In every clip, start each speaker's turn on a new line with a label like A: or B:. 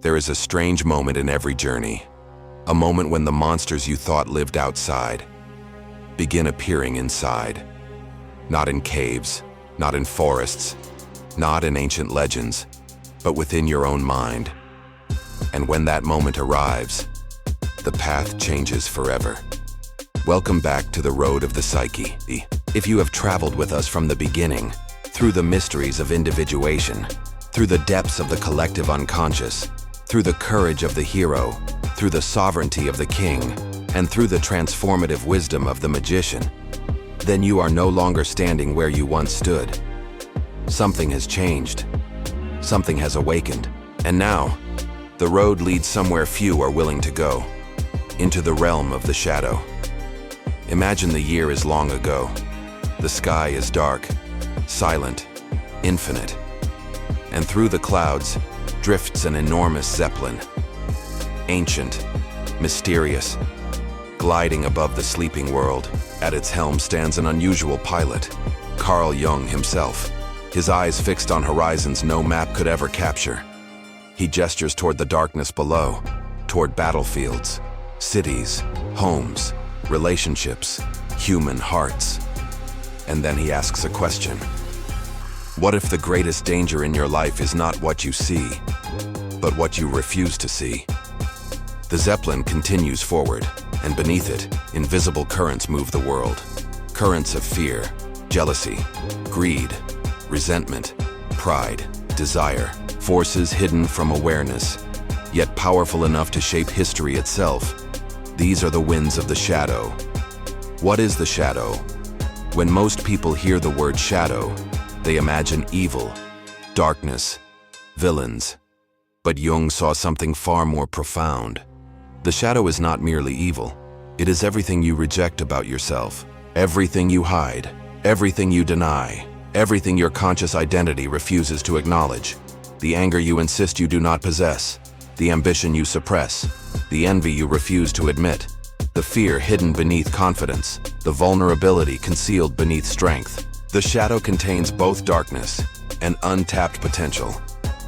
A: There is a strange moment in every journey, a moment when the monsters you thought lived outside begin appearing inside. Not in caves, not in forests, not in ancient legends, but within your own mind. And when that moment arrives, the path changes forever. Welcome back to the road of the psyche. If you have traveled with us from the beginning, through the mysteries of individuation, through the depths of the collective unconscious, through the courage of the hero, through the sovereignty of the king, and through the transformative wisdom of the magician, then you are no longer standing where you once stood. Something has changed. Something has awakened. And now, the road leads somewhere few are willing to go, into the realm of the shadow. Imagine the year is long ago. The sky is dark, silent, infinite. And through the clouds drifts an enormous zeppelin. Ancient, mysterious, gliding above the sleeping world. At its helm stands an unusual pilot, Carl Jung himself, his eyes fixed on horizons no map could ever capture. He gestures toward the darkness below, toward battlefields, cities, homes, relationships, human hearts. And then he asks a question. What if the greatest danger in your life is not what you see, but what you refuse to see? The Zeppelin continues forward, and beneath it, invisible currents move the world. Currents of fear, jealousy, greed, resentment, pride, desire, forces hidden from awareness, yet powerful enough to shape history itself. These are the winds of the shadow. What is the shadow? When most people hear the word shadow, they imagine evil, darkness, villains. But Jung saw something far more profound. The shadow is not merely evil. It is everything you reject about yourself, everything you hide, everything you deny, everything your conscious identity refuses to acknowledge. The anger you insist you do not possess, the ambition you suppress, the envy you refuse to admit, the fear hidden beneath confidence, the vulnerability concealed beneath strength. The shadow contains both darkness and untapped potential.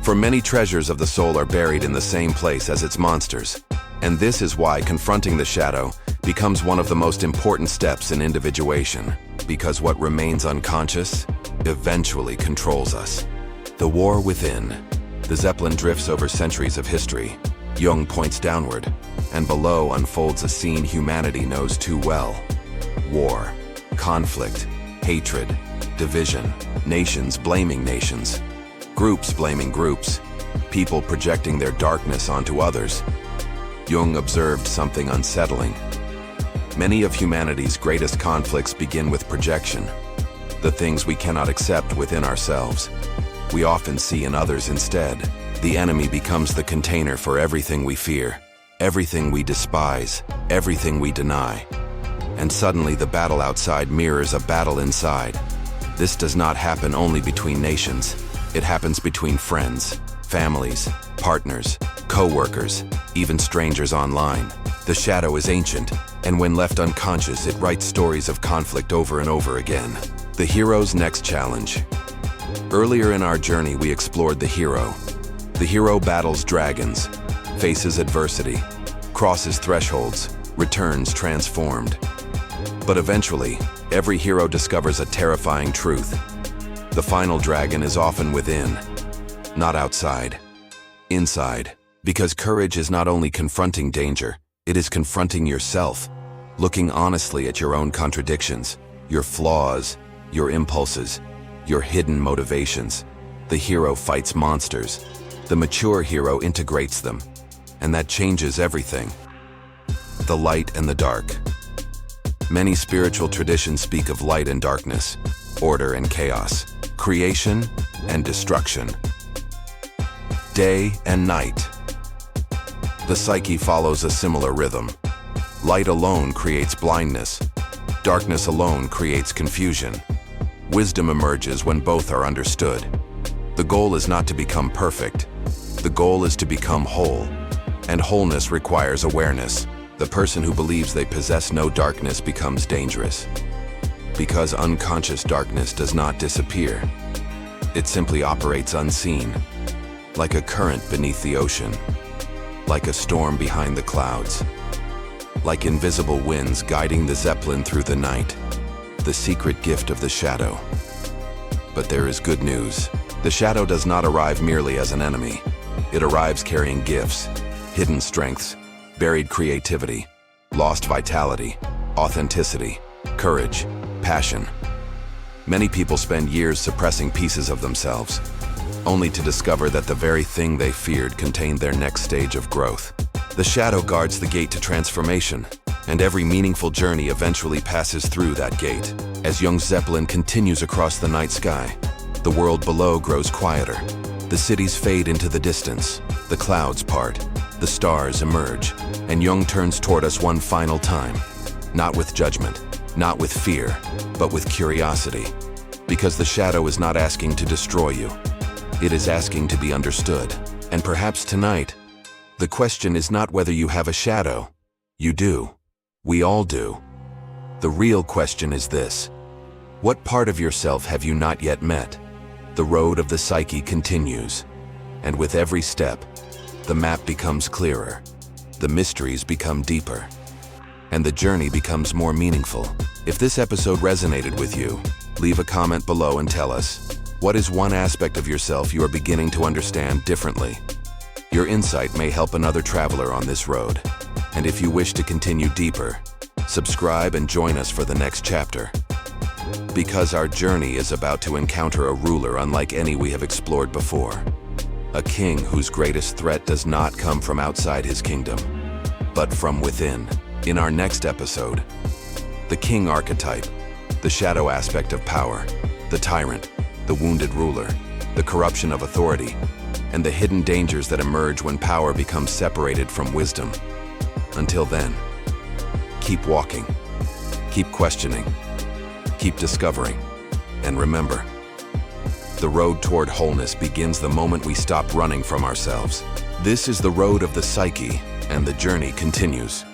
A: For many treasures of the soul are buried in the same place as its monsters. And this is why confronting the shadow becomes one of the most important steps in individuation, because what remains unconscious eventually controls us. The war within. The Zeppelin drifts over centuries of history. Jung points downward, and below unfolds a scene humanity knows too well. War, conflict, hatred, division, nations blaming nations, groups blaming groups, people projecting their darkness onto others. Jung observed something unsettling. Many of humanity's greatest conflicts begin with projection, the things we cannot accept within ourselves. We often see in others instead. The enemy becomes the container for everything we fear, everything we despise, everything we deny. And suddenly the battle outside mirrors a battle inside. This does not happen only between nations. It happens between friends, families, partners, co-workers, even strangers online. The shadow is ancient, and when left unconscious, it writes stories of conflict over and over again. The hero's next challenge. Earlier in our journey, we explored the hero. The hero battles dragons, faces adversity, crosses thresholds, returns transformed. But eventually, every hero discovers a terrifying truth. The final dragon is often within, not outside. Inside. Because courage is not only confronting danger, it is confronting yourself, looking honestly at your own contradictions, your flaws, your impulses, your hidden motivations. The hero fights monsters. The mature hero integrates them, and that changes everything. The light and the dark. Many spiritual traditions speak of light and darkness, order and chaos, creation and destruction, day and night. The psyche follows a similar rhythm. Light alone creates blindness. Darkness alone creates confusion. Wisdom emerges when both are understood. The goal is not to become perfect. The goal is to become whole. And wholeness requires awareness. The person who believes they possess no darkness becomes dangerous. Because unconscious darkness does not disappear. It simply operates unseen, like a current beneath the ocean. like a storm behind the clouds, like invisible winds guiding the zeppelin through the night, the secret gift of the shadow. But there is good news. The shadow does not arrive merely as an enemy. It arrives carrying gifts, hidden strengths, buried creativity, lost vitality, authenticity, courage, passion. Many people spend years suppressing pieces of themselves, only to discover that the very thing they feared contained their next stage of growth. The shadow guards the gate to transformation, and every meaningful journey eventually passes through that gate. As Jung's zeppelin continues across the night sky, the world below grows quieter. The cities fade into the distance, the clouds part, the stars emerge, and Jung turns toward us one final time, not with judgment, not with fear, but with curiosity. Because the shadow is not asking to destroy you. It is asking to be understood. And perhaps tonight, the question is not whether you have a shadow. You do. We all do. The real question is this: what part of yourself have you not yet met? The road of the psyche continues, and with every step, the map becomes clearer, the mysteries become deeper, and the journey becomes more meaningful. If this episode resonated with you, leave a comment below and tell us, what is one aspect of yourself you are beginning to understand differently? Your insight may help another traveler on this road. And if you wish to continue deeper, subscribe and join us for the next chapter. Because our journey is about to encounter a ruler unlike any we have explored before. A king whose greatest threat does not come from outside his kingdom, but from within. In our next episode, the king archetype, the shadow aspect of power, the tyrant, the wounded ruler, the corruption of authority, and the hidden dangers that emerge when power becomes separated from wisdom. Until then, keep walking, keep questioning, keep discovering, and remember, the road toward wholeness begins the moment we stop running from ourselves. This is the road of the psyche, and the journey continues.